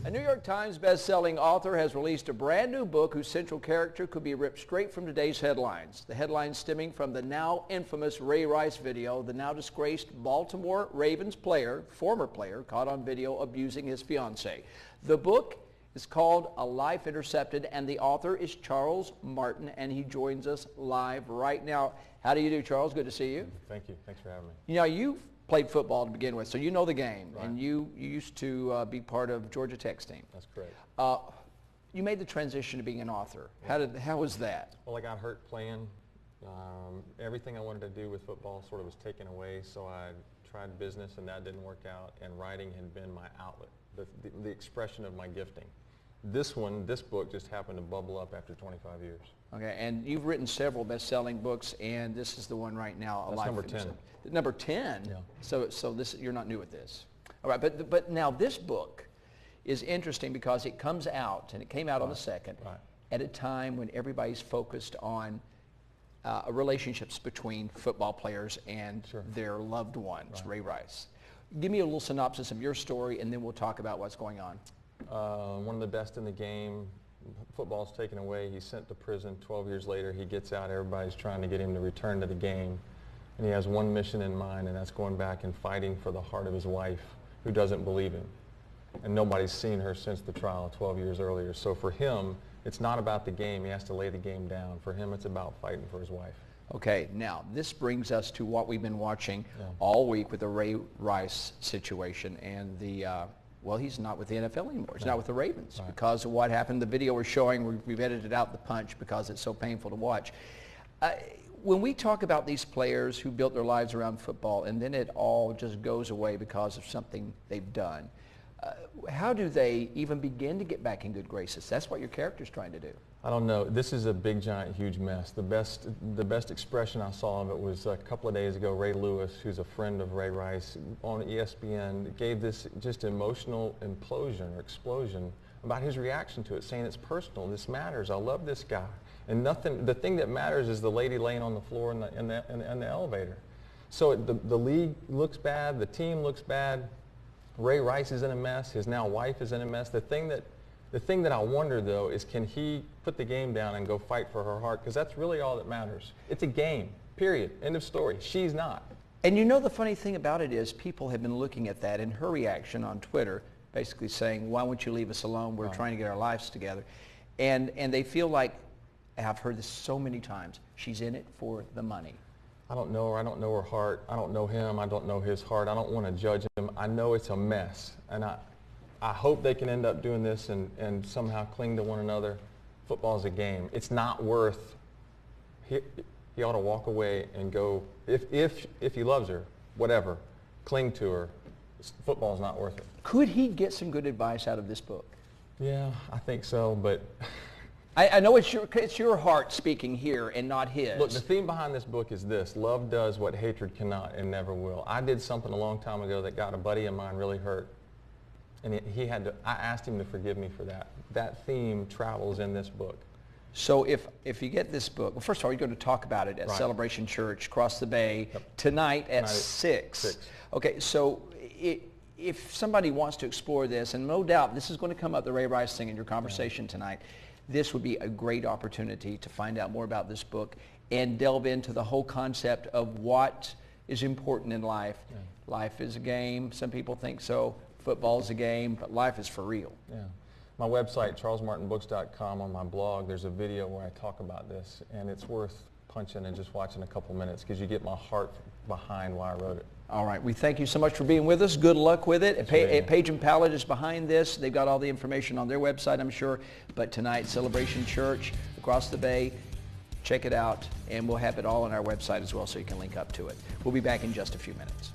A New York Times best-selling author has released a brand new book whose central character could be ripped straight from today's headlines. The headlines stemming from the now infamous Ray Rice video, the now disgraced Baltimore Ravens former player, caught on video abusing his fiancée. The book is called A Life Intercepted, and the author is Charles Martin, and he joins us live right now. How do you do, Charles? Good to see you. Thank you. Thanks for having me. You know, you've played football to begin with, so you know the game, right. and you used to be part of Georgia Tech's team. That's correct. You made the transition to being an author. Yeah. How was that? Well, I got hurt playing. Everything I wanted to do with football sort of was taken away, so I tried business, and that didn't work out, and writing had been my outlet, the expression of my gifting. This book just happened to bubble up after 25 years. Okay, and you've written several best-selling books, and this is the one right now, A Life Intercepted. Number 10? Yeah. So this, you're not new at this. All right, but now this book is interesting because it comes out, and it came out on the 2nd, at a time when everybody's focused on relationships between football players and their loved ones, Ray Rice. Give me a little synopsis of your story, and then we'll talk about what's going on. One of the best in the game. Football's taken away. He's sent to prison. 12 years later, he gets out. Everybody's trying to get him to return to the game. And he has one mission in mind, and that's going back and fighting for the heart of his wife, who doesn't believe him. And nobody's seen her since the trial 12 years earlier. So for him, it's not about the game. He has to lay the game down. For him, it's about fighting for his wife. Okay, now this brings us to what we've been watching all week with the Ray Rice situation and the well, he's not with the NFL anymore. He's not with the Ravens because of what happened. The video we're showing, we've edited out the punch because it's so painful to watch. When we talk about these players who built their lives around football and then it all just goes away because of something they've done, how do they even begin to get back in good graces? That's what your character's trying to do. I don't know. This is a big, giant, huge mess. The best expression I saw of it was a couple of days ago. Ray Lewis, who's a friend of Ray Rice, on ESPN, gave this just emotional implosion or explosion about his reaction to it, saying it's personal. This matters. I love this guy, and nothing. The thing that matters is the lady laying on the floor in the elevator. So the league looks bad. The team looks bad. Ray Rice is in a mess. His now wife is in a mess. The thing that I wonder, though, is can he put the game down and go fight for her heart? Because that's really all that matters. It's a game, period. End of story. She's not. And you know the funny thing about it is people have been looking at that and her reaction on Twitter, basically saying, why won't you leave us alone? We're trying to get our lives together. And they feel like, I've heard this so many times, she's in it for the money. I don't know her. I don't know her heart. I don't know him. I don't know his heart. I don't want to judge him. I know it's a mess. And I hope they can end up doing this and somehow cling to one another. Football's a game. It's not worth, he ought to walk away and go, if he loves her, whatever, cling to her. Football's not worth it. Could he get some good advice out of this book? Yeah, I think so, but... I know it's your heart speaking here and not his. Look, the theme behind this book is this: love does what hatred cannot and never will. I did something a long time ago that got a buddy of mine really hurt. And I asked him to forgive me for that. That theme travels in this book. So if you get this book, well, first of all, you're going to talk about it at Celebration Church, across the bay, tonight at 6. Okay, so if somebody wants to explore this, and no doubt this is going to come up, the Ray Rice thing in your conversation tonight, this would be a great opportunity to find out more about this book and delve into the whole concept of what is important in life. Life is a game. Some people think so. Football's a game, but life is for real. Yeah. My website, charlesmartinbooks.com, on my blog, there's a video where I talk about this, and it's worth punching and just watching a couple minutes because you get my heart behind why I wrote it. All right. We thank you so much for being with us. Good luck with it. Page and Palette is behind this. They've got all the information on their website, I'm sure. But tonight, Celebration Church, across the bay. Check it out, and we'll have it all on our website as well so you can link up to it. We'll be back in just a few minutes.